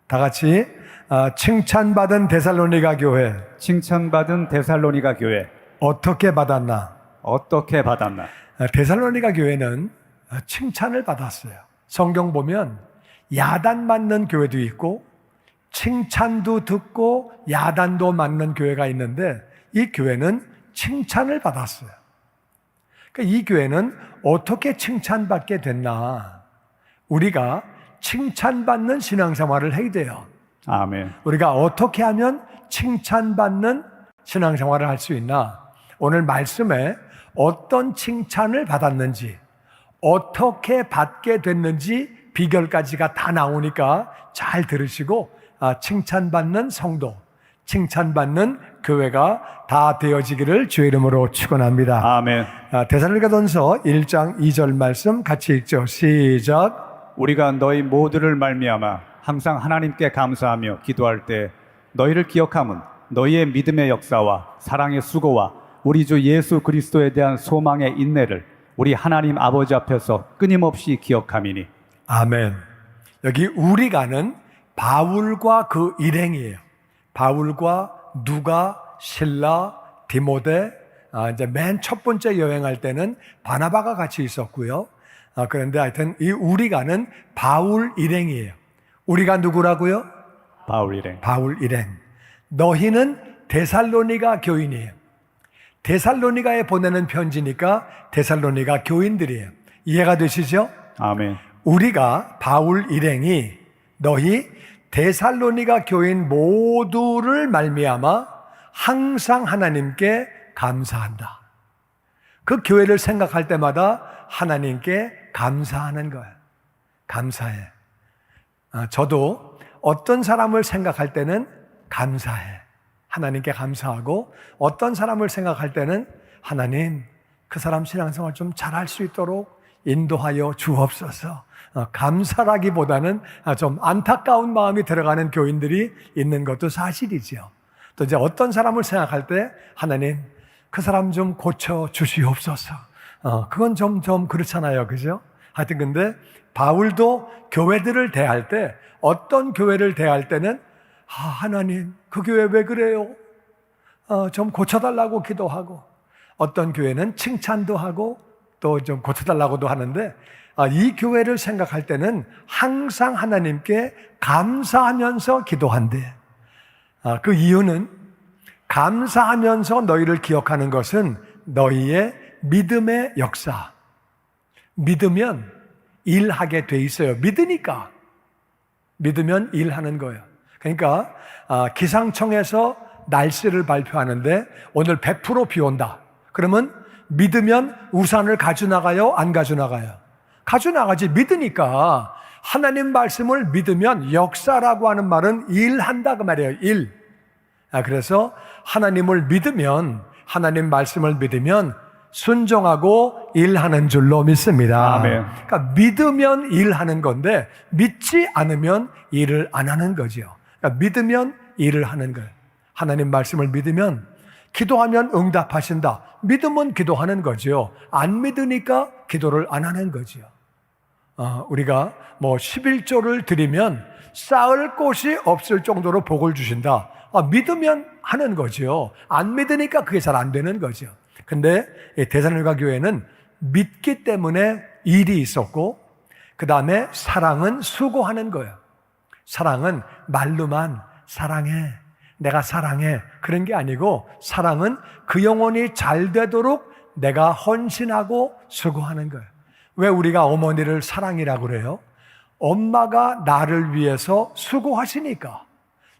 다 같이 칭찬받은 데살로니가 교회 칭찬받은 데살로니가 교회 어떻게 받았나? 어떻게 받았나? 데살로니가 교회는 칭찬을 받았어요. 성경 보면 야단 맞는 교회도 있고 칭찬도 듣고 야단도 맞는 교회가 있는데 이 교회는 칭찬을 받았어요. 그러니까 이 교회는 어떻게 칭찬받게 됐나? 우리가 칭찬받는 신앙생활을 해야 돼요. 아멘. 우리가 어떻게 하면 칭찬받는 신앙생활을 할 수 있나? 오늘 말씀에 어떤 칭찬을 받았는지, 어떻게 받게 됐는지 비결까지가 다 나오니까 잘 들으시고 칭찬받는 성도, 칭찬받는 교회가 다 되어지기를 주의 이름으로 축원합니다. 아멘. 데살로니가전서 1장 2절 말씀 같이 읽죠. 시작. 우리가 너희 모두를 말미암아 항상 하나님께 감사하며 기도할 때 너희를 기억함은 너희의 믿음의 역사와 사랑의 수고와 우리 주 예수 그리스도에 대한 소망의 인내를 우리 하나님 아버지 앞에서 끊임없이 기억함이니. 아멘. 여기 우리가는 바울과 그 일행이에요. 바울과 누가, 실라, 디모데, 이제 맨 첫 번째 여행할 때는 바나바가 같이 있었고요. 그런데 하여튼 이 우리가는 바울 일행이에요. 우리가 누구라고요? 바울 일행. 바울 일행. 너희는 데살로니가 교인이에요. 데살로니가에 보내는 편지니까 데살로니가 교인들이에요. 이해가 되시죠? 아멘. 우리가 바울 일행이 너희 데살로니가 교인 모두를 말미암아 항상 하나님께 감사한다. 그 교회를 생각할 때마다 하나님께 감사하는 거예요. 감사해. 저도 어떤 사람을 생각할 때는 감사해. 하나님께 감사하고 어떤 사람을 생각할 때는 하나님 그 사람 신앙생활 좀 잘할 수 있도록 인도하여 주옵소서. 감사라기보다는 좀 안타까운 마음이 들어가는 교인들이 있는 것도 사실이죠. 또 이제 어떤 사람을 생각할 때 하나님 그 사람 좀 고쳐 주시옵소서. 그건 좀 그렇잖아요. 그죠? 하여튼 근데 바울도 교회들을 대할 때 어떤 교회를 대할 때는 하나님 그 교회 왜 그래요? 좀 고쳐달라고 기도하고 어떤 교회는 칭찬도 하고 또 좀 고쳐달라고도 하는데 이 교회를 생각할 때는 항상 하나님께 감사하면서 기도한대. 그 이유는 감사하면서 너희를 기억하는 것은 너희의 믿음의 역사. 믿으면 일하게 돼 있어요. 믿으니까. 믿으면 일하는 거예요. 그러니까 기상청에서 날씨를 발표하는데 오늘 100% 비 온다. 그러면 믿으면 우산을 가져나가요? 안 가져나가요? 가져나가지. 믿으니까. 하나님 말씀을 믿으면 역사라고 하는 말은 일한다 그 말이에요. 일. 그래서 하나님을 믿으면 하나님 말씀을 믿으면 순종하고 일하는 줄로 믿습니다. 아멘. 그러니까 믿으면 일하는 건데 믿지 않으면 일을 안 하는 거죠. 그러니까 믿으면 일을 하는 거예요. 하나님 말씀을 믿으면 기도하면 응답하신다. 믿으면 기도하는 거죠. 안 믿으니까 기도를 안 하는 거죠. 우리가 11조를 드리면 쌓을 곳이 없을 정도로 복을 주신다. 믿으면 하는 거죠. 안 믿으니까 그게 잘 안 되는 거죠. 근데 데살로니가 교회는 믿기 때문에 일이 있었고 그 다음에 사랑은 수고하는 거예요. 사랑은 말로만 사랑해, 내가 사랑해 그런 게 아니고 사랑은 그 영혼이 잘 되도록 내가 헌신하고 수고하는 거예요. 왜 우리가 어머니를 사랑이라고 그래요? 엄마가 나를 위해서 수고하시니까,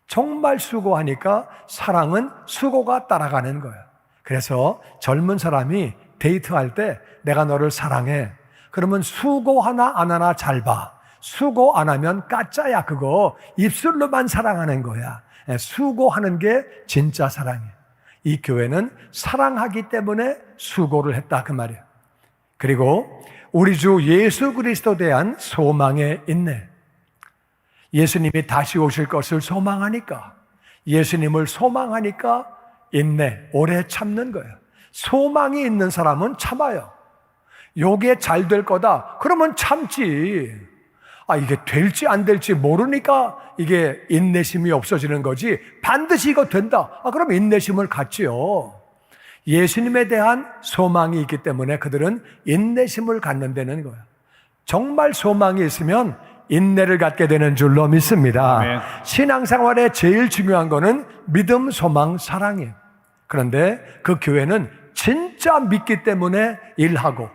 정말 수고하니까 사랑은 수고가 따라가는 거예요. 그래서 젊은 사람이 데이트할 때 내가 너를 사랑해. 그러면 수고 하나 안 하나 잘 봐. 수고 안 하면 까짜야. 그거 입술로만 사랑하는 거야. 수고하는 게 진짜 사랑이에요. 이 교회는 사랑하기 때문에 수고를 했다 그 말이에요. 그리고 우리 주 예수 그리스도에 대한 소망의 인내. 예수님이 다시 오실 것을 소망하니까, 예수님을 소망하니까 인내, 오래 참는 거예요. 소망이 있는 사람은 참아요. 요게 잘 될 거다. 그러면 참지. 이게 될지 안 될지 모르니까 이게 인내심이 없어지는 거지. 반드시 이거 된다. 그럼 인내심을 갖지요. 예수님에 대한 소망이 있기 때문에 그들은 인내심을 갖는다는 거예요. 정말 소망이 있으면 인내를 갖게 되는 줄로 믿습니다. 아멘. 신앙생활에 제일 중요한 거는 믿음, 소망, 사랑이에요. 그런데 그 교회는 진짜 믿기 때문에 일하고,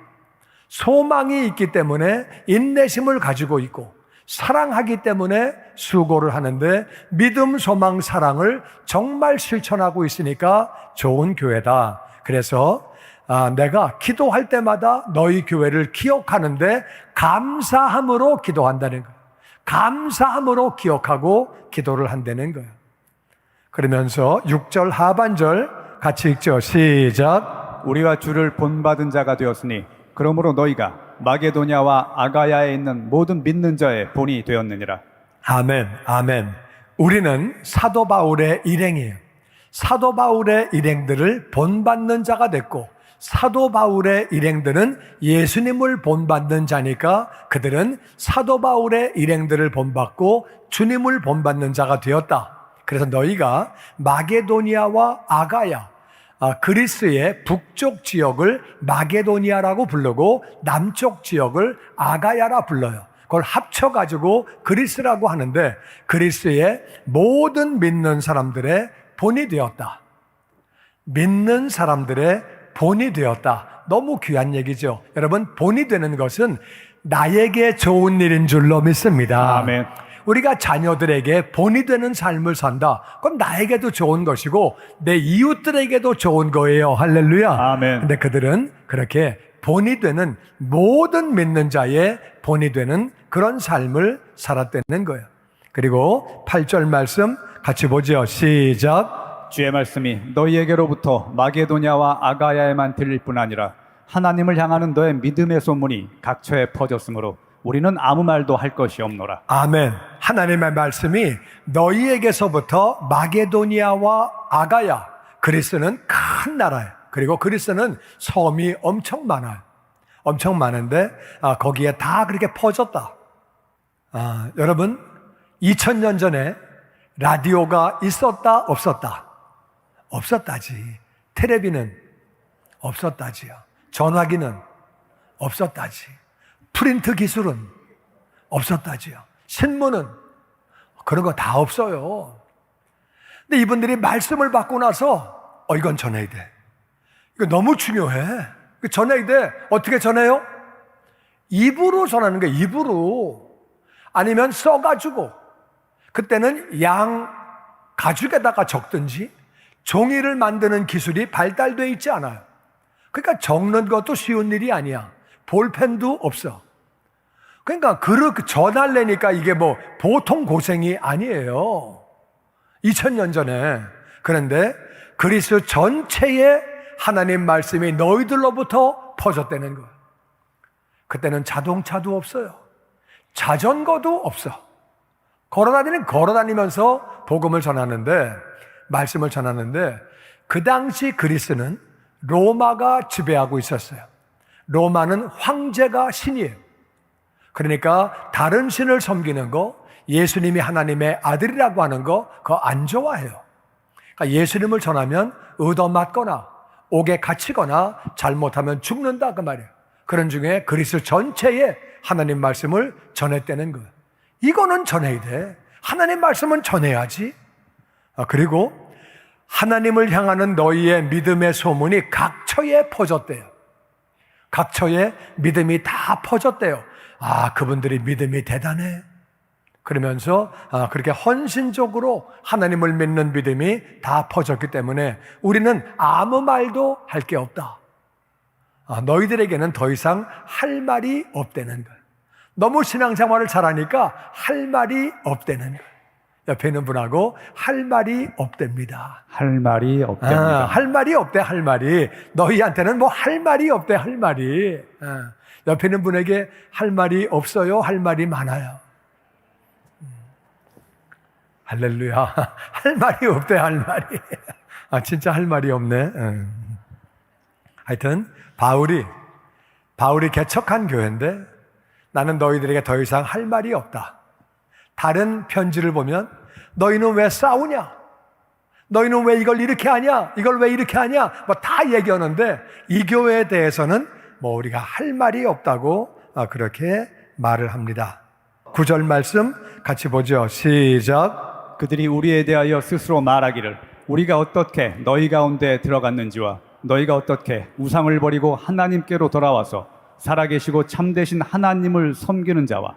소망이 있기 때문에 인내심을 가지고 있고, 사랑하기 때문에 수고를 하는데 믿음, 소망, 사랑을 정말 실천하고 있으니까 좋은 교회다. 그래서 내가 기도할 때마다 너희 교회를 기억하는데 감사함으로 기도한다는 거예요. 감사함으로 기억하고 기도를 한다는 거예요. 그러면서 6절 하반절 같이 읽죠. 시작. 우리가 주를 본받은 자가 되었으니 그러므로 너희가 마게도냐와 아가야에 있는 모든 믿는 자의 본이 되었느니라. 아멘, 아멘. 우리는 사도 바울의 일행이에요. 사도 바울의 일행들을 본받는 자가 됐고, 사도 바울의 일행들은 예수님을 본받는 자니까 그들은 사도 바울의 일행들을 본받고 주님을 본받는 자가 되었다. 그래서 너희가 마게도니아와 아가야, 그리스의 북쪽 지역을 마게도니아라고 부르고 남쪽 지역을 아가야라 불러요. 그걸 합쳐가지고 그리스라고 하는데 그리스의 모든 믿는 사람들의 본이 되었다. 믿는 사람들의 본이 되었다. 너무 귀한 얘기죠. 여러분, 본이 되는 것은 나에게 좋은 일인 줄로 믿습니다. 아멘. 우리가 자녀들에게 본이 되는 삶을 산다. 그건 나에게도 좋은 것이고 내 이웃들에게도 좋은 거예요. 할렐루야. 아멘. 근데 그들은 그렇게 본이 되는, 모든 믿는 자의 본이 되는 그런 삶을 살았다는 거예요. 그리고 8절 말씀 같이 보죠. 시작. 주의 말씀이 너희에게로부터 마게도냐와 아가야에만 들릴 뿐 아니라 하나님을 향하는 너의 믿음의 소문이 각처에 퍼졌으므로 우리는 아무 말도 할 것이 없노라. 아멘. 하나님의 말씀이 너희에게서부터 마게도니아와 아가야, 그리스는 큰 나라예요. 그리고 그리스는 섬이 엄청 많아요. 엄청 많은데 거기에 다 그렇게 퍼졌다. 여러분, 2000년 전에 라디오가 있었다 없었다? 없었다지. 텔레비는 없었다지요. 전화기는 없었다지. 프린트 기술은 없었다지요. 신문은 그런 거 다 없어요. 근데 이분들이 말씀을 받고 나서 이건 전해야 돼. 이거 너무 중요해. 전해야 돼. 어떻게 전해요? 입으로 전하는 거예요. 입으로. 아니면 써가지고. 그때는 양 가죽에다가 적든지 종이를 만드는 기술이 발달되어 있지 않아요. 그러니까 적는 것도 쉬운 일이 아니야. 볼펜도 없어. 그러니까 그렇게 전하려니까 이게 뭐 보통 고생이 아니에요. 2000년 전에. 그런데 그리스 전체에 하나님 말씀이 너희들로부터 퍼졌다는 거예요. 그때는 자동차도 없어요. 자전거도 없어. 걸어다니면서 복음을 전하는데, 말씀을 전하는데, 그 당시 그리스는 로마가 지배하고 있었어요. 로마는 황제가 신이에요. 그러니까 다른 신을 섬기는 거, 예수님이 하나님의 아들이라고 하는 거, 그거 안 좋아해요. 그러니까 예수님을 전하면 얻어맞거나 옥에 갇히거나 잘못하면 죽는다 그 말이에요. 그런 중에 그리스 전체에 하나님 말씀을 전했다는 거예요. 이거는 전해야 돼. 하나님 말씀은 전해야지. 그리고 하나님을 향하는 너희의 믿음의 소문이 각처에 퍼졌대요. 각처에 믿음이 다 퍼졌대요. 그분들이 믿음이 대단해. 그러면서 그렇게 헌신적으로 하나님을 믿는 믿음이 다 퍼졌기 때문에 우리는 아무 말도 할 게 없다. 너희들에게는 더 이상 할 말이 없다는 거예요. 너무 신앙생활을 잘하니까 할 말이 없다는 거예요. 옆에 있는 분하고 할 말이 없답니다. 할 말이 없답니다. 할 말이 없대, 할 말이. 너희한테는 뭐 할 말이 없대, 할 말이. 옆에 있는 분에게 할 말이 없어요, 할 말이 많아요. 할렐루야. 할 말이 없대, 할 말이. 진짜 할 말이 없네. 하여튼 바울이 개척한 교회인데 나는 너희들에게 더 이상 할 말이 없다. 다른 편지를 보면 너희는 왜 싸우냐? 너희는 왜 이걸 이렇게 하냐? 이걸 왜 이렇게 하냐? 뭐 다 얘기하는데 이 교회에 대해서는 뭐 우리가 할 말이 없다고 그렇게 말을 합니다. 9절 말씀 같이 보죠. 시작. 그들이 우리에 대하여 스스로 말하기를 우리가 어떻게 너희 가운데 들어갔는지와 너희가 어떻게 우상을 버리고 하나님께로 돌아와서 살아계시고 참되신 하나님을 섬기는 자와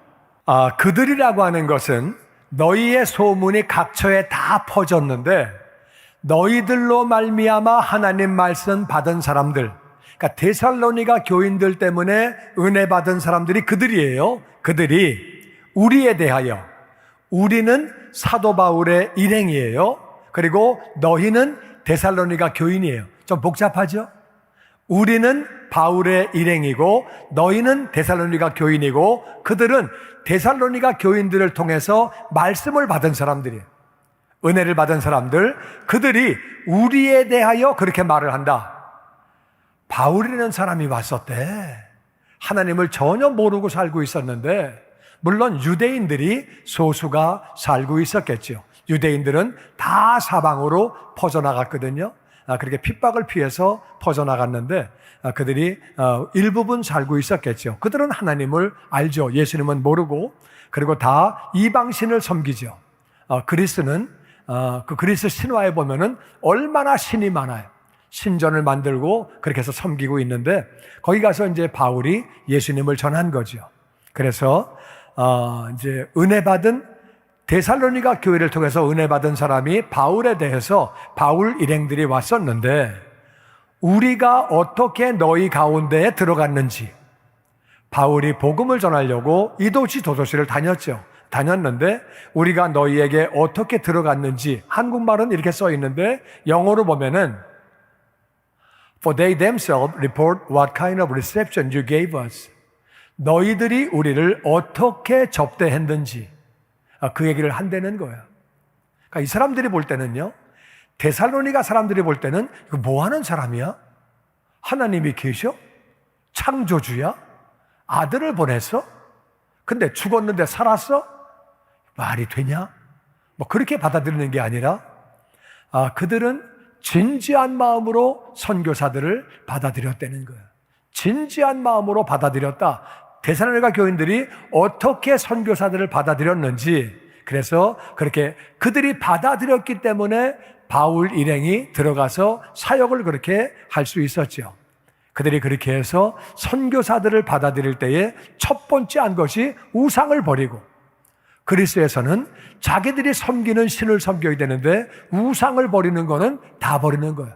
그들이라고 하는 것은 너희의 소문이 각처에 다 퍼졌는데 너희들로 말미암아 하나님 말씀 받은 사람들, 그러니까 데살로니가 교인들 때문에 은혜 받은 사람들이 그들이에요. 그들이 우리에 대하여, 우리는 사도 바울의 일행이에요. 그리고 너희는 데살로니가 교인이에요. 좀 복잡하죠? 우리는 바울의 일행이고 너희는 데살로니가 교인이고 그들은 데살로니가 교인들을 통해서 말씀을 받은 사람들이에요. 은혜를 받은 사람들, 그들이 우리에 대하여 그렇게 말을 한다. 바울이라는 사람이 왔었대. 하나님을 전혀 모르고 살고 있었는데 물론 유대인들이 소수가 살고 있었겠죠. 유대인들은 다 사방으로 퍼져나갔거든요. 그렇게 핍박을 피해서 퍼져나갔는데 그들이 일부분 살고 있었겠죠. 그들은 하나님을 알죠. 예수님은 모르고. 그리고 다 이방신을 섬기죠. 그리스는 그 그리스 신화에 보면은 얼마나 신이 많아요. 신전을 만들고 그렇게 해서 섬기고 있는데 거기 가서 이제 바울이 예수님을 전한 거죠. 그래서 이제 은혜 받은 데살로니가 교회를 통해서 은혜 받은 사람이 바울에 대해서 바울 일행들이 왔었는데 우리가 어떻게 너희 가운데에 들어갔는지 바울이 복음을 전하려고 이도시 도도시를 다녔는데 우리가 너희에게 어떻게 들어갔는지 한국말은 이렇게 써 있는데 영어로 보면은 For they themselves report what kind of reception you gave us. 너희들이 우리를 어떻게 접대했는지 그 얘기를 한다는 거예요. 그러니까 이 사람들이 볼 때는요, 데살로니가 사람들이 볼 때는 이거 뭐 하는 사람이야? 하나님이 계셔? 창조주야? 아들을 보냈어? 근데 죽었는데 살았어? 말이 되냐? 뭐 그렇게 받아들이는 게 아니라 그들은 진지한 마음으로 선교사들을 받아들였다는 거예요. 진지한 마음으로 받아들였다. 데살로니가 교인들이 어떻게 선교사들을 받아들였는지, 그래서 그렇게 그들이 받아들였기 때문에 바울 일행이 들어가서 사역을 그렇게 할 수 있었죠. 그들이 그렇게 해서 선교사들을 받아들일 때에 첫 번째 한 것이 우상을 버리고, 그리스에서는 자기들이 섬기는 신을 섬겨야 되는데 우상을 버리는 거는 다 버리는 거예요.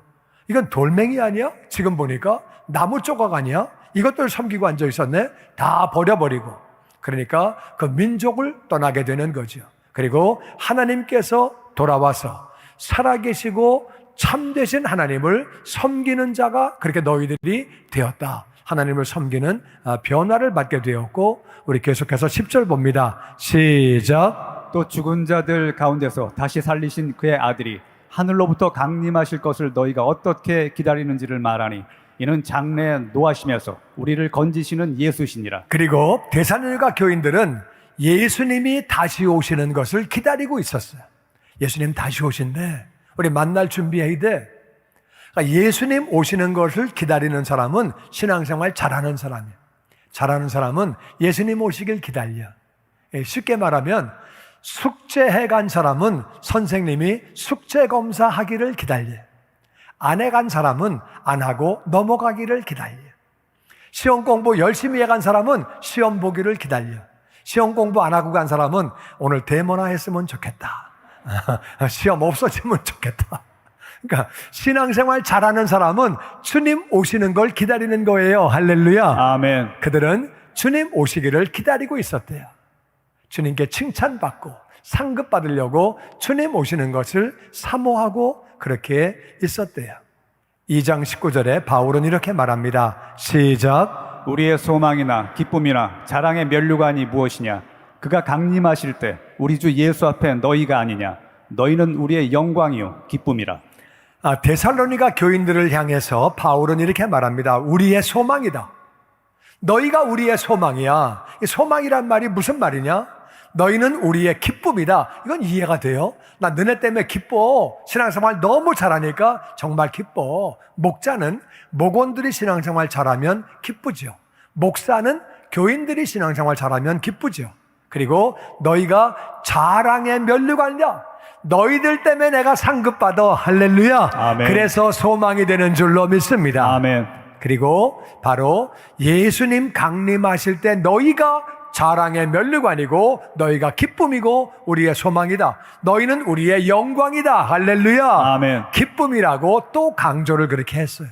이건 돌멩이 아니야? 지금 보니까 나무 조각 아니야? 이것들 섬기고 앉아 있었네? 다 버려버리고, 그러니까 그 민족을 떠나게 되는 거죠. 그리고 하나님께서 돌아와서 살아계시고 참되신 하나님을 섬기는 자가 그렇게 너희들이 되었다. 하나님을 섬기는 변화를 받게 되었고, 우리 계속해서 10절 봅니다. 시작. 또 죽은 자들 가운데서 다시 살리신 그의 아들이 하늘로부터 강림하실 것을 너희가 어떻게 기다리는지를 말하니 이는 장래에 노하시면서 우리를 건지시는 예수시니라. 그리고 데살로니가 교인들은 예수님이 다시 오시는 것을 기다리고 있었어요. 예수님 다시 오신대. 우리 만날 준비해야 돼. 그러니까 예수님 오시는 것을 기다리는 사람은 신앙생활 잘하는 사람이에요. 잘하는 사람은 예수님 오시길 기다려. 쉽게 말하면 숙제해 간 사람은 선생님이 숙제 검사하기를 기다려요. 안 해 간 사람은 안 하고 넘어가기를 기다려요. 시험 공부 열심히 해 간 사람은 시험 보기를 기다려요. 시험 공부 안 하고 간 사람은 오늘 데모나 했으면 좋겠다. 시험 없어지면 좋겠다. 그러니까 신앙생활 잘하는 사람은 주님 오시는 걸 기다리는 거예요. 할렐루야. 아멘. 그들은 주님 오시기를 기다리고 있었대요. 주님께 칭찬받고 상급 받으려고 주님 오시는 것을 사모하고 그렇게 있었대요. 2장 19절에 바울은 이렇게 말합니다. 시작. 우리의 소망이나 기쁨이나 자랑의 면류관이 무엇이냐? 그가 강림하실 때 우리 주 예수 앞에 너희가 아니냐? 너희는 우리의 영광이요 기쁨이라. 데살로니가 교인들을 향해서 바울은 이렇게 말합니다. 우리의 소망이다. 너희가 우리의 소망이야. 이 소망이란 말이 무슨 말이냐? 너희는 우리의 기쁨이다. 이건 이해가 돼요. 나 너네 때문에 기뻐. 신앙생활 너무 잘하니까 정말 기뻐. 목자는 목원들이 신앙생활 잘하면 기쁘죠. 목사는 교인들이 신앙생활 잘하면 기쁘죠. 그리고 너희가 자랑의 면류관이야. 너희들 때문에 내가 상급받아. 할렐루야. 아멘. 그래서 소망이 되는 줄로 믿습니다. 아멘. 그리고 바로 예수님 강림하실 때 너희가 자랑의 면류관이고 너희가 기쁨이고 우리의 소망이다. 너희는 우리의 영광이다. 할렐루야. 아멘. 기쁨이라고 또 강조를 그렇게 했어요.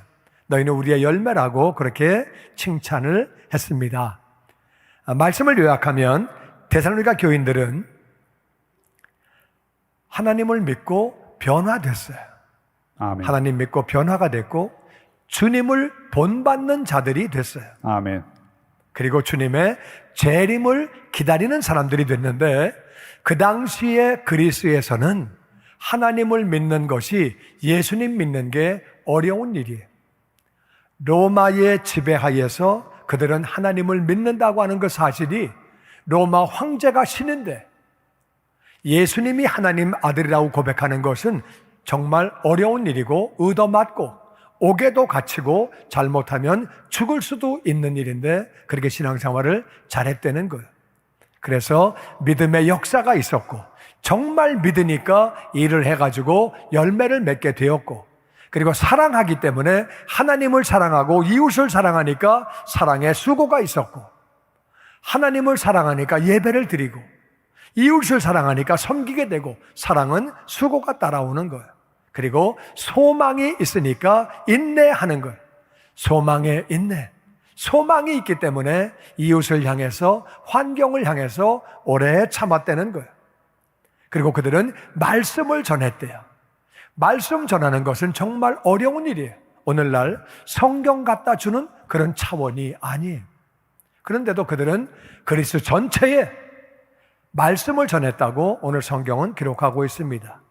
너희는 우리의 열매라고 그렇게 칭찬을 했습니다. 말씀을 요약하면 데살로니가 교인들은 하나님을 믿고 변화됐어요. 아멘. 하나님 믿고 변화가 됐고 주님을 본받는 자들이 됐어요. 아멘. 그리고 주님의 재림을 기다리는 사람들이 됐는데 그 당시에 그리스에서는 하나님을 믿는 것이 예수님 믿는 게 어려운 일이에요. 로마의 지배하에서 그들은 하나님을 믿는다고 하는 그 사실이 로마 황제가 신인데 예수님이 하나님 아들이라고 고백하는 것은 정말 어려운 일이고 얻어맞고 옥에도 갇히고 잘못하면 죽을 수도 있는 일인데 그렇게 신앙생활을 잘했다는 거예요. 그래서 믿음의 역사가 있었고 정말 믿으니까 일을 해가지고 열매를 맺게 되었고 그리고 사랑하기 때문에 하나님을 사랑하고 이웃을 사랑하니까 사랑의 수고가 있었고 하나님을 사랑하니까 예배를 드리고 이웃을 사랑하니까 섬기게 되고 사랑은 수고가 따라오는 거예요. 그리고 소망이 있으니까 인내하는 거예요. 소망에 인내. 소망이 있기 때문에 이웃을 향해서 환경을 향해서 오래 참았다는 거예요. 그리고 그들은 말씀을 전했대요. 말씀 전하는 것은 정말 어려운 일이에요. 오늘날 성경 갖다 주는 그런 차원이 아니에요. 그런데도 그들은 그리스도 전체에 말씀을 전했다고 오늘 성경은 기록하고 있습니다.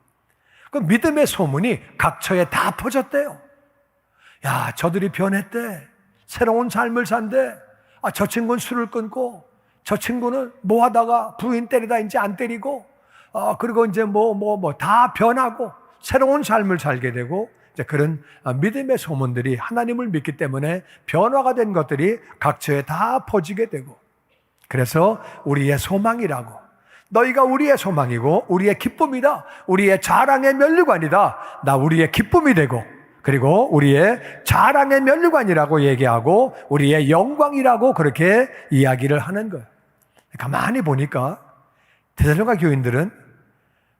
그 믿음의 소문이 각처에 다 퍼졌대요. 야, 저들이 변했대. 새로운 삶을 산대. 아, 저 친구는 술을 끊고, 저 친구는 뭐 하다가 부인 때리다 이제 안 때리고, 그리고 이제 다 변하고, 새로운 삶을 살게 되고, 이제 그런 믿음의 소문들이 하나님을 믿기 때문에 변화가 된 것들이 각처에 다 퍼지게 되고, 그래서 우리의 소망이라고. 너희가 우리의 소망이고 우리의 기쁨이다. 우리의 자랑의 면류관이다. 나 우리의 기쁨이 되고 그리고 우리의 자랑의 면류관이라고 얘기하고 우리의 영광이라고 그렇게 이야기를 하는 거예요. 가만히 보니까 데살로니가 교인들은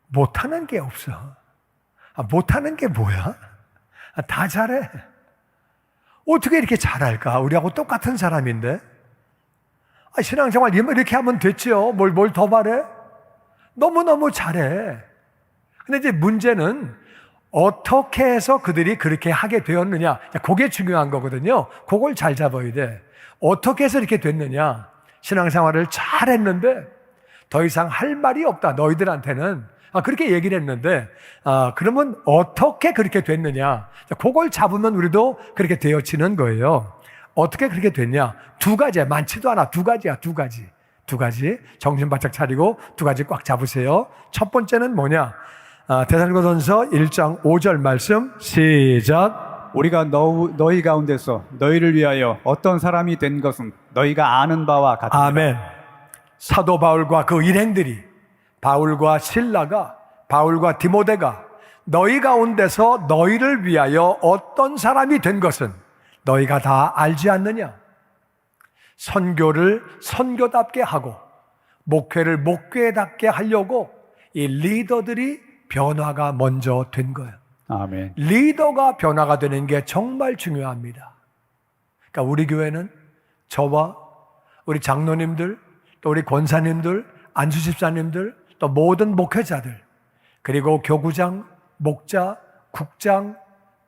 못하는 게 없어. 못하는 게 뭐야? 다 잘해. 어떻게 이렇게 잘할까? 우리하고 똑같은 사람인데. 신앙생활 이렇게 하면 됐지요. 뭘 더 바래? 너무너무 잘해. 근데 이제 문제는 어떻게 해서 그들이 그렇게 하게 되었느냐. 그게 중요한 거거든요. 그걸 잘 잡아야 돼. 어떻게 해서 이렇게 됐느냐. 신앙생활을 잘 했는데 더 이상 할 말이 없다. 너희들한테는. 그렇게 얘기를 했는데, 그러면 어떻게 그렇게 됐느냐. 그걸 잡으면 우리도 그렇게 되어지는 거예요. 어떻게 그렇게 됐냐? 두 가지야. 많지도 않아. 두 가지야. 두 가지. 정신 바짝 차리고 두 가지 꽉 잡으세요. 첫 번째는 뭐냐? 데살로니가전서 1장 5절 말씀 시작. 우리가 너희 가운데서 너희를 위하여 어떤 사람이 된 것은 너희가 아는 바와 같다. 아멘. 사도 바울과 그 일행들이 바울과 실라가 바울과 디모데가 너희 가운데서 너희를 위하여 어떤 사람이 된 것은 너희가 다 알지 않느냐? 선교를 선교답게 하고 목회를 목회답게 하려고 이 리더들이 변화가 먼저 된 거예요. 아멘. 리더가 변화가 되는 게 정말 중요합니다. 그러니까 우리 교회는 저와 우리 장로님들, 또 우리 권사님들, 안수집사님들, 또 모든 목회자들, 그리고 교구장, 목자, 국장,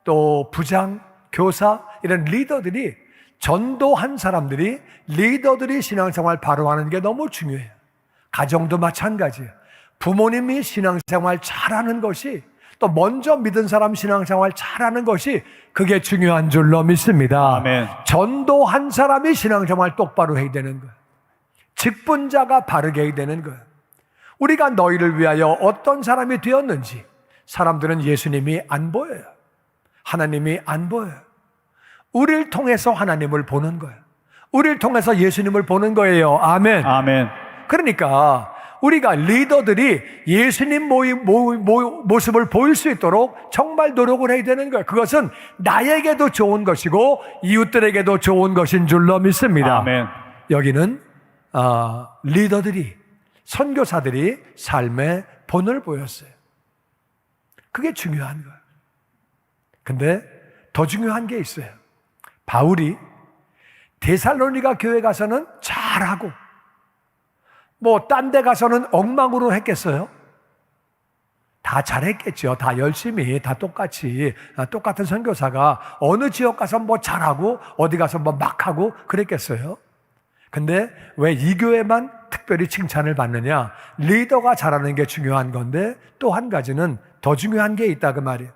또 부장, 교사 이런 리더들이 전도한 사람들이 리더들이 신앙생활 바로 하는 게 너무 중요해요. 가정도 마찬가지예요. 부모님이 신앙생활 잘하는 것이 또 먼저 믿은 사람 신앙생활 잘하는 것이 그게 중요한 줄로 믿습니다. 아멘. 전도한 사람이 신앙생활 똑바로 해야 되는 거예요. 직분자가 바르게 해야 되는 거예요. 우리가 너희를 위하여 어떤 사람이 되었는지 사람들은 예수님이 안 보여요. 하나님이 안 보여요. 우리를 통해서 하나님을 보는 거예요. 우리를 통해서 예수님을 보는 거예요. 아멘. 아멘. 그러니까 우리가 리더들이 예수님 모습을 보일 수 있도록 정말 노력을 해야 되는 거예요. 그것은 나에게도 좋은 것이고 이웃들에게도 좋은 것인 줄로 믿습니다. 아멘. 여기는 리더들이, 선교사들이 삶의 본을 보였어요. 그게 중요한 거예요. 근데 더 중요한 게 있어요. 바울이 데살로니가 교회 가서는 잘하고 딴 데 가서는 엉망으로 했겠어요? 다 잘했겠죠. 다 열심히, 다 똑같이, 똑같은 선교사가 어느 지역 가서 잘하고 어디 가서 막 하고 그랬겠어요? 근데 왜 이 교회만 특별히 칭찬을 받느냐? 리더가 잘하는 게 중요한 건데 또 한 가지는 더 중요한 게 있다 그 말이에요.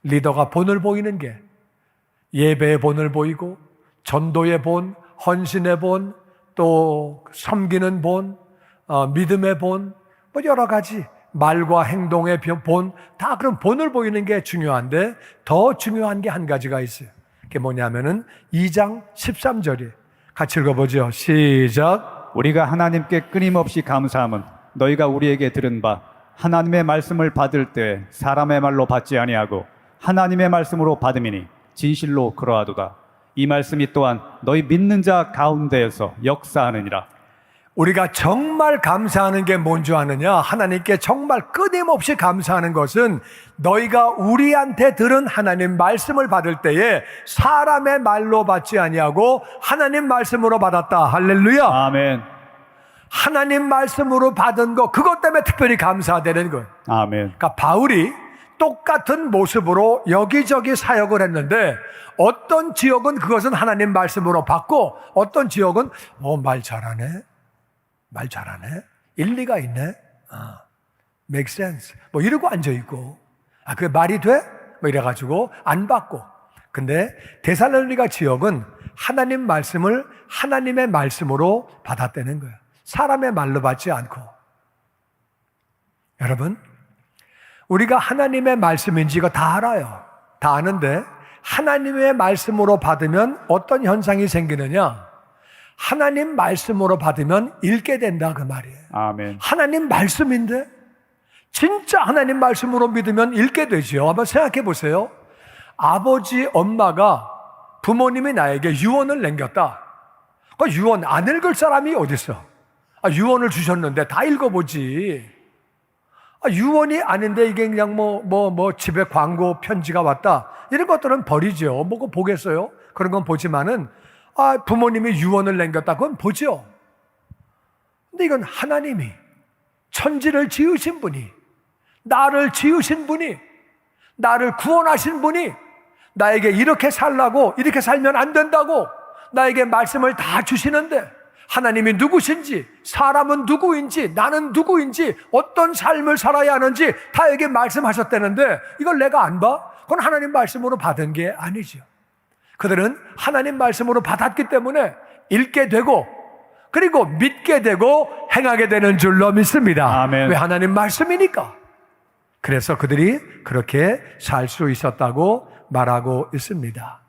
리더가 본을 보이는 게 예배의 본을 보이고 전도의 본, 헌신의 본, 또 섬기는 본, 믿음의 본, 여러 가지 말과 행동의 본, 다 그런 본을 보이는 게 중요한데 더 중요한 게 한 가지가 있어요. 그게 뭐냐면은 2장 13절이에요. 같이 읽어보죠. 시작. 우리가 하나님께 끊임없이 감사함은 너희가 우리에게 들은 바 하나님의 말씀을 받을 때 사람의 말로 받지 아니하고 하나님의 말씀으로 받음이니 진실로 그러하도다. 이 말씀이 또한 너희 믿는 자 가운데에서 역사하느니라. 우리가 정말 감사하는 게 뭔지 아느냐? 하나님께 정말 끊임없이 감사하는 것은 너희가 우리한테 들은 하나님 말씀을 받을 때에 사람의 말로 받지 아니하고 하나님 말씀으로 받았다. 할렐루야. 아멘. 하나님 말씀으로 받은 거, 그것 때문에 특별히 감사되는 거예요. 아멘. 그러니까 바울이 똑같은 모습으로 여기저기 사역을 했는데 어떤 지역은 그것은 하나님 말씀으로 받고 어떤 지역은 말 잘하네. 말 잘하네. 일리가 있네. make sense. 이러고 앉아있고. 그게 말이 돼? 이래가지고 안 받고. 근데 데살로니가 지역은 하나님 말씀을 하나님의 말씀으로 받았다는 거예요. 사람의 말로 받지 않고. 여러분, 우리가 하나님의 말씀인지 이거 다 알아요. 다 아는데 하나님의 말씀으로 받으면 어떤 현상이 생기느냐? 하나님 말씀으로 받으면 읽게 된다 그 말이에요. 아멘. 하나님 말씀인데 진짜 하나님 말씀으로 믿으면 읽게 되죠. 한번 생각해 보세요. 아버지, 엄마가 부모님이 나에게 유언을 남겼다. 그 유언 안 읽을 사람이 어디 있어? 유언을 주셨는데 다 읽어보지. 유언이 아닌데 이게 그냥 집에 광고 편지가 왔다. 이런 것들은 버리죠. 뭐고 보겠어요? 그런 건 보지만은 부모님이 유언을 남겼다. 그건 보죠. 근데 이건 하나님이 천지를 지으신 분이, 나를 지으신 분이, 나를 구원하신 분이 나에게 이렇게 살라고, 이렇게 살면 안 된다고 나에게 말씀을 다 주시는데 하나님이 누구신지, 사람은 누구인지, 나는 누구인지, 어떤 삶을 살아야 하는지 다 에게 말씀하셨다는데 이걸 내가 안 봐? 그건 하나님 말씀으로 받은 게 아니죠. 그들은 하나님 말씀으로 받았기 때문에 읽게 되고 그리고 믿게 되고 행하게 되는 줄로 믿습니다. 아멘. 왜? 하나님 말씀이니까. 그래서 그들이 그렇게 살 수 있었다고 말하고 있습니다.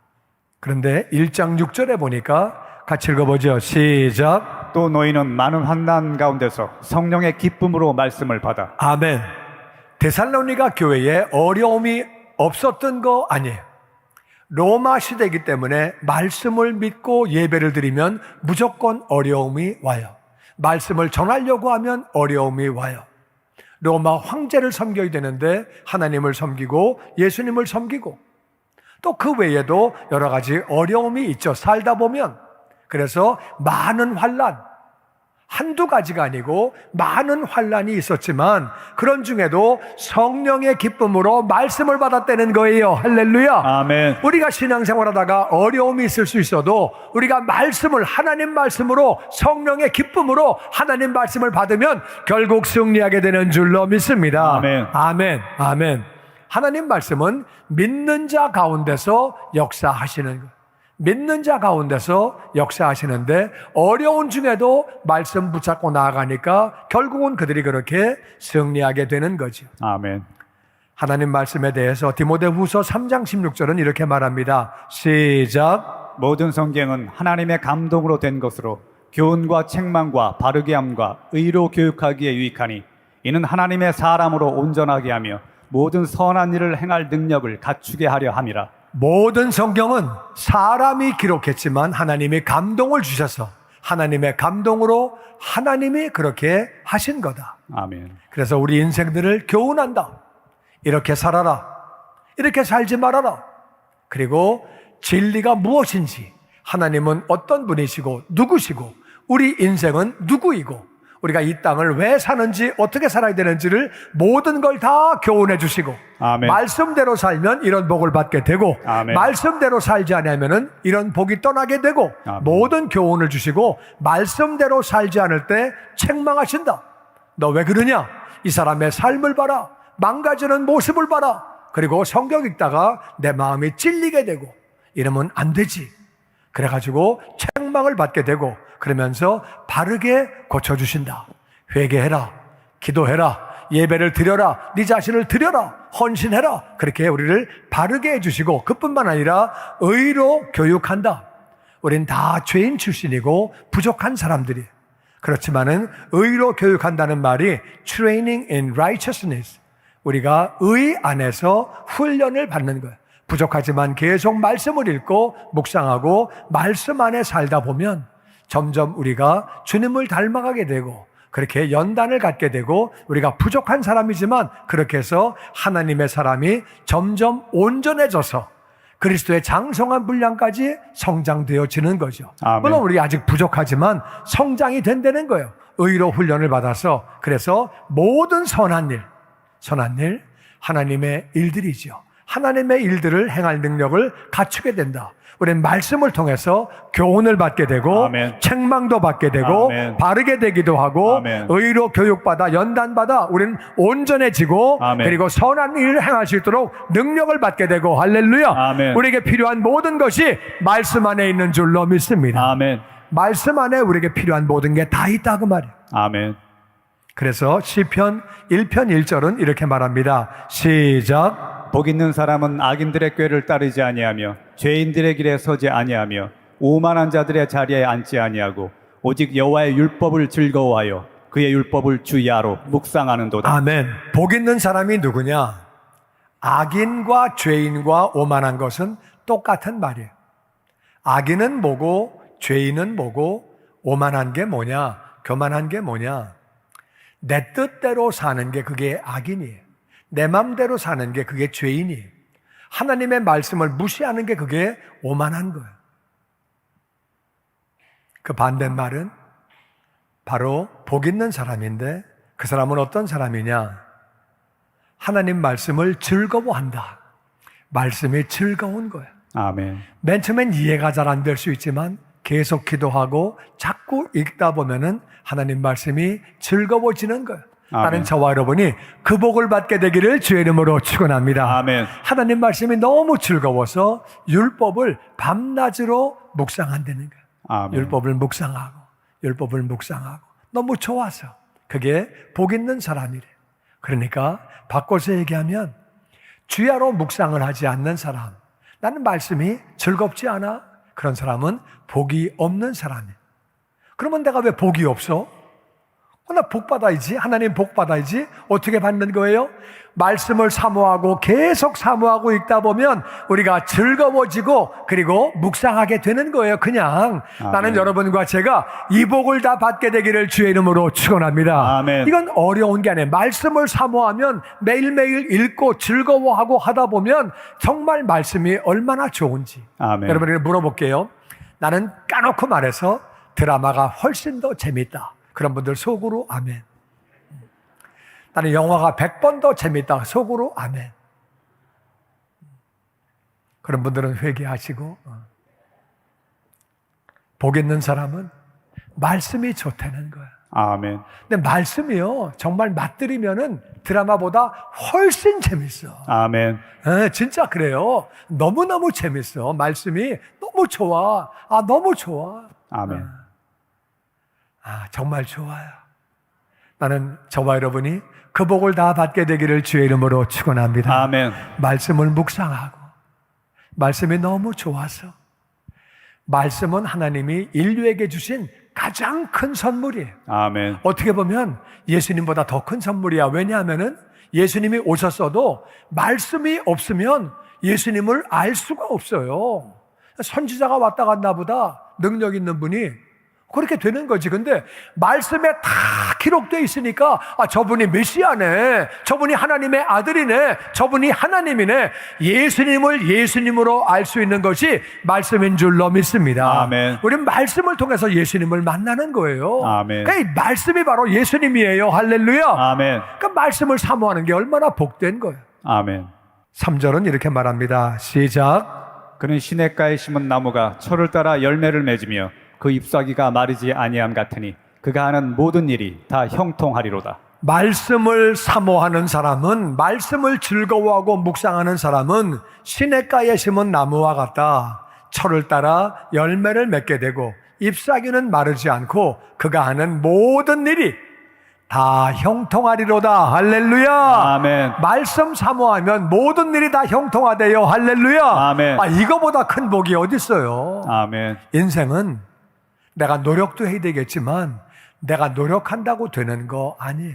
그런데 1장 6절에 보니까 같이 읽어보죠. 시작. 또 너희는 많은 환난 가운데서 성령의 기쁨으로 말씀을 받아. 아멘. 데살로니가 교회에 어려움이 없었던 거 아니에요. 로마 시대이기 때문에 말씀을 믿고 예배를 드리면 무조건 어려움이 와요. 말씀을 전하려고 하면 어려움이 와요. 로마 황제를 섬겨야 되는데 하나님을 섬기고 예수님을 섬기고 또 그 외에도 여러 가지 어려움이 있죠. 살다 보면. 그래서 많은 환난, 한두 가지가 아니고 많은 환난이 있었지만 그런 중에도 성령의 기쁨으로 말씀을 받았다는 거예요. 할렐루야. 아멘. 우리가 신앙생활하다가 어려움이 있을 수 있어도 우리가 말씀을 하나님 말씀으로 성령의 기쁨으로 하나님 말씀을 받으면 결국 승리하게 되는 줄로 믿습니다. 아멘. 아멘. 아멘. 하나님 말씀은 믿는 자 가운데서 역사하시는 거예요. 믿는 자 가운데서 역사하시는데 어려운 중에도 말씀 붙잡고 나아가니까 결국은 그들이 그렇게 승리하게 되는 거죠. 아멘. 하나님 말씀에 대해서 디모데후서 3장 16절은 이렇게 말합니다. 시작. 모든 성경은 하나님의 감동으로 된 것으로 교훈과 책망과 바르게 함과 의로 교육하기에 유익하니 이는 하나님의 사람으로 온전하게 하며 모든 선한 일을 행할 능력을 갖추게 하려 함이라. 모든 성경은 사람이 기록했지만 하나님이 감동을 주셔서 하나님의 감동으로 하나님이 그렇게 하신 거다. 아멘. 그래서 우리 인생들을 교훈한다. 이렇게 살아라. 이렇게 살지 말아라. 그리고 진리가 무엇인지, 하나님은 어떤 분이시고 누구시고 우리 인생은 누구이고 우리가 이 땅을 왜 사는지 어떻게 살아야 되는지를 모든 걸 다 교훈해 주시고 아멘. 말씀대로 살면 이런 복을 받게 되고 아멘. 말씀대로 살지 않으면 이런 복이 떠나게 되고 아멘. 모든 교훈을 주시고 말씀대로 살지 않을 때 책망하신다. 너 왜 그러냐? 이 사람의 삶을 봐라. 망가지는 모습을 봐라. 그리고 성경 읽다가 내 마음이 찔리게 되고 이러면 안 되지. 그래가지고 책망을 받게 되고 그러면서 바르게 고쳐주신다. 회개해라. 기도해라. 예배를 드려라. 네 자신을 드려라. 헌신해라. 그렇게 우리를 바르게 해주시고 그뿐만 아니라 의로 교육한다. 우린 다 죄인 출신이고 부족한 사람들이. 그렇지만은 의로 교육한다는 말이 training in righteousness. 우리가 의 안에서 훈련을 받는 거예요. 부족하지만 계속 말씀을 읽고 묵상하고 말씀 안에 살다 보면 점점 우리가 주님을 닮아가게 되고 그렇게 연단을 갖게 되고 우리가 부족한 사람이지만 그렇게 해서 하나님의 사람이 점점 온전해져서 그리스도의 장성한 분량까지 성장되어지는 거죠. 아멘. 물론 우리 아직 부족하지만 성장이 된다는 거예요. 의로 훈련을 받아서. 그래서 모든 선한 일, 하나님의 일들이죠. 하나님의 일들을 행할 능력을 갖추게 된다. 우리는 말씀을 통해서 교훈을 받게 되고 아멘. 책망도 받게 되고 아멘. 바르게 되기도 하고 아멘. 의로 교육받아 연단받아 우리는 온전해지고 아멘. 그리고 선한 일을 행할 수 있도록 능력을 받게 되고 할렐루야. 아멘. 우리에게 필요한 모든 것이 말씀 안에 있는 줄로 믿습니다. 아멘. 말씀 안에 우리에게 필요한 모든 게 다 있다 그 말이에요. 아멘. 그래서 시편 1편 1절은 이렇게 말합니다. 시작. 복 있는 사람은 악인들의 꾀를 따르지 아니하며 죄인들의 길에 서지 아니하며 오만한 자들의 자리에 앉지 아니하고 오직 여호와의 율법을 즐거워하여 그의 율법을 주야로 묵상하는도다. 아멘. 복 있는 사람이 누구냐? 악인과 죄인과 오만한 것은 똑같은 말이에요. 악인은 뭐고 죄인은 뭐고 오만한 게 뭐냐? 교만한 게 뭐냐? 내 뜻대로 사는 게 그게 악인이에요. 내 맘대로 사는 게 그게 죄인이에요. 하나님의 말씀을 무시하는 게 그게 오만한 거예요. 그 반대말은 바로 복 있는 사람인데 그 사람은 어떤 사람이냐? 하나님 말씀을 즐거워한다. 말씀이 즐거운 거예요. 아멘. 맨 처음엔 이해가 잘 안 될 수 있지만 계속 기도하고 자꾸 읽다 보면은 하나님 말씀이 즐거워지는 거예요. 아멘. 나는 저와 여러분이 그 복을 받게 되기를 주의 이름으로 축원합니다. 아멘. 하나님 말씀이 너무 즐거워서 율법을 밤낮으로 묵상한다는 거예요. 아멘. 율법을 묵상하고 너무 좋아서 그게 복 있는 사람이래. 그러니까 바꿔서 얘기하면 주야로 묵상을 하지 않는 사람, 나는 말씀이 즐겁지 않아? 그런 사람은 복이 없는 사람이에요. 그러면 내가 왜 복이 없어? 나 복 받아야지. 하나님 복 받아야지. 어떻게 받는 거예요? 말씀을 사모하고 계속 사모하고 읽다 보면 우리가 즐거워지고 그리고 묵상하게 되는 거예요. 그냥 아멘. 나는 여러분과 제가 이 복을 다 받게 되기를 주의 이름으로 축원합니다. 아멘. 이건 어려운 게 아니에요. 말씀을 사모하면 매일매일 읽고 즐거워하고 하다 보면 정말 말씀이 얼마나 좋은지. 아멘. 여러분에게 물어볼게요. 나는 까놓고 말해서 드라마가 훨씬 더 재밌다. 그런 분들 속으로 아멘. 나는 영화가 100번 더 재밌다. 속으로 아멘. 그런 분들은 회개하시고 복 있는 사람은 말씀이 좋다는 거야. 아멘. 근데 말씀이요, 정말 맛들이면은 드라마보다 훨씬 재밌어. 아멘. 진짜 그래요. 너무너무 재밌어. 말씀이 너무 좋아. 너무 좋아. 아멘. 정말 좋아요. 나는 저와 여러분이 그 복을 다 받게 되기를 주의 이름으로 축원합니다. 아멘. 말씀을 묵상하고, 말씀이 너무 좋아서. 말씀은 하나님이 인류에게 주신 가장 큰 선물이에요. 아멘. 어떻게 보면 예수님보다 더 큰 선물이야. 왜냐하면은 예수님이 오셨어도 말씀이 없으면 예수님을 알 수가 없어요. 선지자가 왔다 갔나 보다 능력 있는 분이 그렇게 되는 거지. 근데 말씀에 다 기록되어 있으니까 저분이 메시아네, 저분이 하나님의 아들이네, 저분이 하나님이네, 예수님을 예수님으로 알 수 있는 것이 말씀인 줄로 믿습니다. 아멘. 우리는 말씀을 통해서 예수님을 만나는 거예요. 아멘. 그러니까 이 말씀이 바로 예수님이에요. 할렐루야. 아멘. 그러니까 말씀을 사모하는 게 얼마나 복된 거예요. 아멘. 3절은 이렇게 말합니다. 시작. 그는 시냇가에 심은 나무가 철을 따라 열매를 맺으며 그 잎사귀가 마르지 아니함 같으니 그가 하는 모든 일이 다 형통하리로다. 말씀을 사모하는 사람은, 말씀을 즐거워하고 묵상하는 사람은 시냇가에 심은 나무와 같다. 철을 따라 열매를 맺게 되고 잎사귀는 마르지 않고 그가 하는 모든 일이 다 형통하리로다. 할렐루야. 아멘. 말씀 사모하면 모든 일이 다 형통하대요. 할렐루야. 아멘. 이거보다 큰 복이 어디 있어요? 아멘. 인생은 내가 노력도 해야 되겠지만 내가 노력한다고 되는 거 아니에요.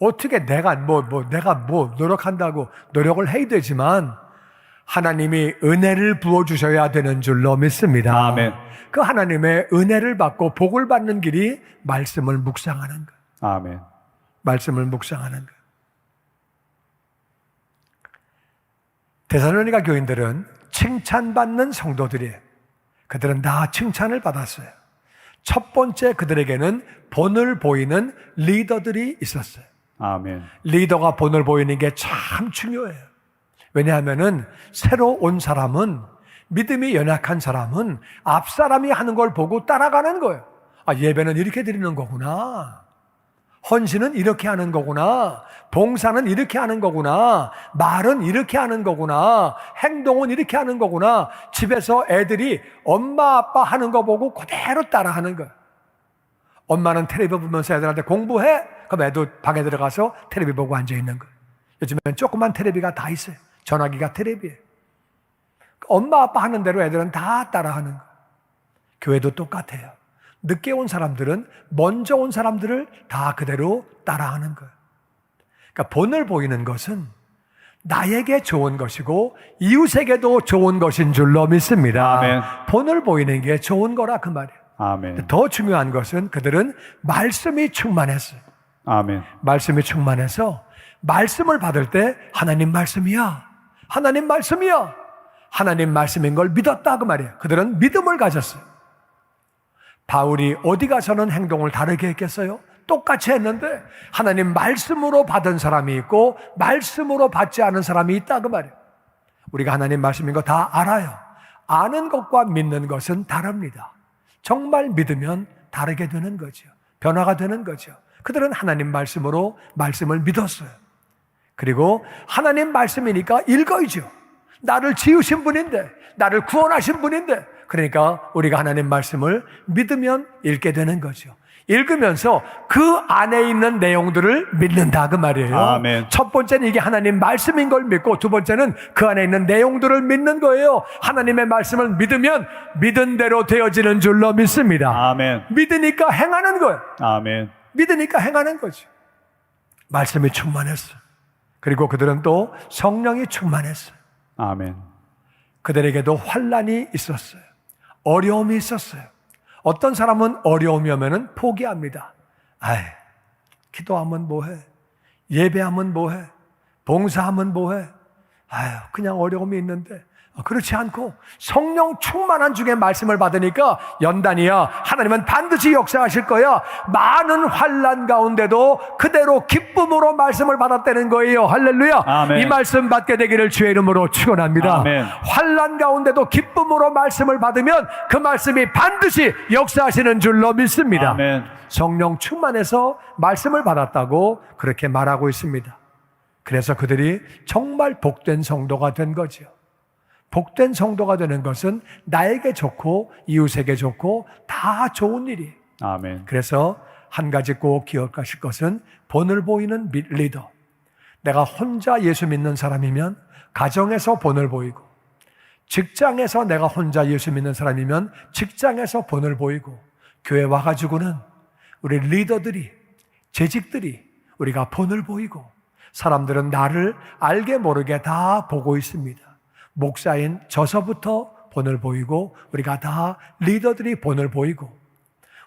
어떻게 내가 노력한다고 노력을 해야 되지만 하나님이 은혜를 부어주셔야 되는 줄로 믿습니다. 아멘. 그 하나님의 은혜를 받고 복을 받는 길이 말씀을 묵상하는 것. 아멘. 말씀을 묵상하는 것. 데살로니가 교인들은 칭찬받는 성도들이에요. 그들은 다 칭찬을 받았어요. 첫 번째, 그들에게는 본을 보이는 리더들이 있었어요. 아멘. 리더가 본을 보이는 게 참 중요해요. 왜냐하면은 새로 온 사람은, 믿음이 연약한 사람은 앞 사람이 하는 걸 보고 따라가는 거예요. 예배는 이렇게 드리는 거구나. 헌신은 이렇게 하는 거구나. 봉사는 이렇게 하는 거구나. 말은 이렇게 하는 거구나. 행동은 이렇게 하는 거구나. 집에서 애들이 엄마 아빠 하는 거 보고 그대로 따라하는 거예요. 엄마는 텔레비 보면서 애들한테 공부해? 그럼 애도 방에 들어가서 텔레비 보고 앉아있는 거예요. 요즘엔 조그만 텔레비가 다 있어요. 전화기가 텔레비예요. 엄마 아빠 하는 대로 애들은 다 따라하는 거예요. 교회도 똑같아요. 늦게 온 사람들은 먼저 온 사람들을 다 그대로 따라하는 거예요. 그러니까 본을 보이는 것은 나에게 좋은 것이고 이웃에게도 좋은 것인 줄로 믿습니다. 아멘. 본을 보이는 게 좋은 거라 그 말이에요. 아멘. 더 중요한 것은 그들은 말씀이 충만했어요. 아멘. 말씀이 충만해서 말씀을 받을 때 하나님 말씀이야. 하나님 말씀이야. 하나님 말씀인 걸 믿었다 그 말이에요. 그들은 믿음을 가졌어요. 바울이 어디 가서는 행동을 다르게 했겠어요? 똑같이 했는데 하나님 말씀으로 받은 사람이 있고 말씀으로 받지 않은 사람이 있다 그 말이에요. 우리가 하나님 말씀인 거 다 알아요. 아는 것과 믿는 것은 다릅니다. 정말 믿으면 다르게 되는 거죠. 변화가 되는 거죠. 그들은 하나님 말씀으로 말씀을 믿었어요. 그리고 하나님 말씀이니까 읽어야죠. 나를 지으신 분인데, 나를 구원하신 분인데, 그러니까 우리가 하나님 말씀을 믿으면 읽게 되는 거죠. 읽으면서 그 안에 있는 내용들을 믿는다 그 말이에요. 아멘. 첫 번째는 이게 하나님 말씀인 걸 믿고, 두 번째는 그 안에 있는 내용들을 믿는 거예요. 하나님의 말씀을 믿으면 믿은 대로 되어지는 줄로 믿습니다. 아멘. 믿으니까 행하는 거예요. 아멘. 믿으니까 행하는 거죠. 말씀이 충만했어요. 그리고 그들은 또 성령이 충만했어요. 아멘. 그들에게도 환난이 있었어요. 어려움이 있었어요. 어떤 사람은 어려움이 오면은 포기합니다. 기도하면 뭐해? 예배하면 뭐해? 봉사하면 뭐해? 그냥 어려움이 있는데 그렇지 않고 성령 충만한 중에 말씀을 받으니까 연단이야. 하나님은 반드시 역사하실 거야. 많은 환난 가운데도 그대로 기쁨으로 말씀을 받았다는 거예요. 할렐루야. 아멘. 이 말씀 받게 되기를 주의 이름으로 축원합니다. 아멘. 환난 가운데도 기쁨으로 말씀을 받으면 그 말씀이 반드시 역사하시는 줄로 믿습니다. 아멘. 성령 충만해서 말씀을 받았다고 그렇게 말하고 있습니다. 그래서 그들이 정말 복된 성도가 된 거죠. 복된 성도가 되는 것은 나에게 좋고 이웃에게 좋고 다 좋은 일이에요. 아멘. 그래서 한 가지 꼭 기억하실 것은 본을 보이는 리더. 내가 혼자 예수 믿는 사람이면 가정에서 본을 보이고, 직장에서 내가 혼자 예수 믿는 사람이면 직장에서 본을 보이고, 교회 와가지고는 우리 리더들이, 재직들이 우리가 본을 보이고, 사람들은 나를 알게 모르게 다 보고 있습니다. 목사인 저서부터 본을 보이고, 우리가 다 리더들이 본을 보이고,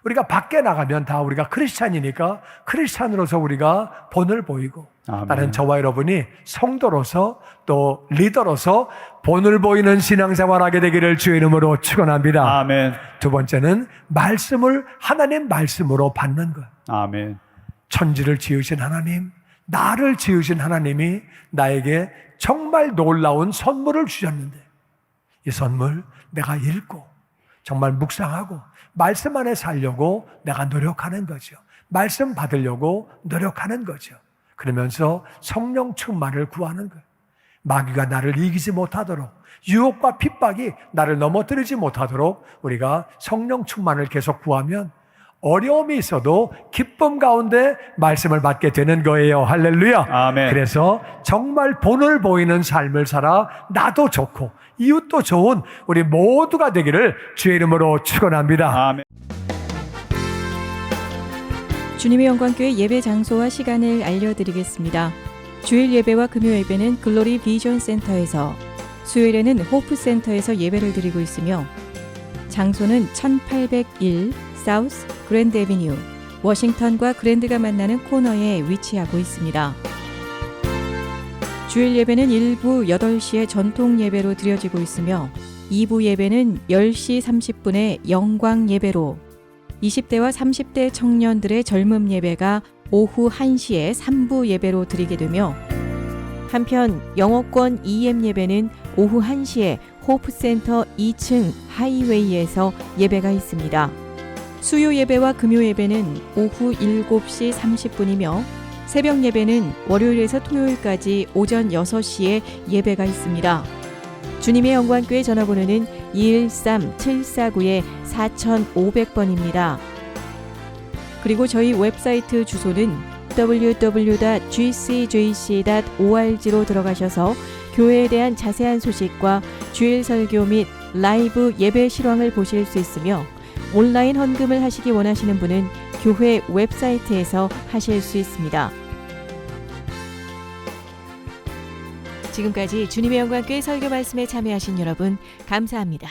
우리가 밖에 나가면 다 우리가 크리스찬이니까 크리스찬으로서 우리가 본을 보이고, 아멘. 나는 저와 여러분이 성도로서 또 리더로서 본을 보이는 신앙생활하게 되기를 주의 이름으로 축원합니다. 아멘. 두 번째는 말씀을 하나님 말씀으로 받는 것. 아멘. 천지를 지으신 하나님, 나를 지으신 하나님이 나에게 정말 놀라운 선물을 주셨는데, 이 선물 내가 읽고 정말 묵상하고 말씀 안에 살려고 내가 노력하는 거죠. 말씀 받으려고 노력하는 거죠. 그러면서 성령 충만을 구하는 거예요. 마귀가 나를 이기지 못하도록, 유혹과 핍박이 나를 넘어뜨리지 못하도록 우리가 성령 충만을 계속 구하면 어려움이 있어도 기쁨 가운데 말씀을 받게 되는 거예요. 할렐루야. 아멘. 그래서 정말 본을 보이는 삶을 살아 나도 좋고 이웃도 좋은 우리 모두가 되기를 주의 이름으로 축원합니다. 아멘. 주님의 영광교회 예배 장소와 시간을 알려드리겠습니다. 주일 예배와 금요 예배는 글로리 비전 센터에서, 수요일에는 호프 센터에서 예배를 드리고 있으며, 장소는 1801 사우스 그랜드 애비뉴, 워싱턴과 그랜드가 만나는 코너에 위치하고 있습니다. 주일 예배는 1부 8시에 전통 예배로 드려지고 있으며, 2부 예배는 10시 30분에 영광 예배로, 20대와 30대 청년들의 젊음 예배가 오후 1시에 3부 예배로 드리게 되며, 한편 영어권 EM 예배는 오후 1시에 호프센터 2층 하이웨이에서 예배가 있습니다. 수요 예배와 금요 예배는 오후 7시 30분이며, 새벽 예배는 월요일에서 토요일까지 오전 6시에 예배가 있습니다. 주님의 영광교회 전화번호는 213-749-4500번입니다. 그리고 저희 웹사이트 주소는 www.gcjc.org로 들어가셔서 교회에 대한 자세한 소식과 주일 설교 및 라이브 예배 실황을 보실 수 있으며, 온라인 헌금을 하시기 원하시는 분은 교회 웹사이트에서 하실 수 있습니다. 지금까지 주님의 영광교회 설교 말씀에 참여하신 여러분 감사합니다.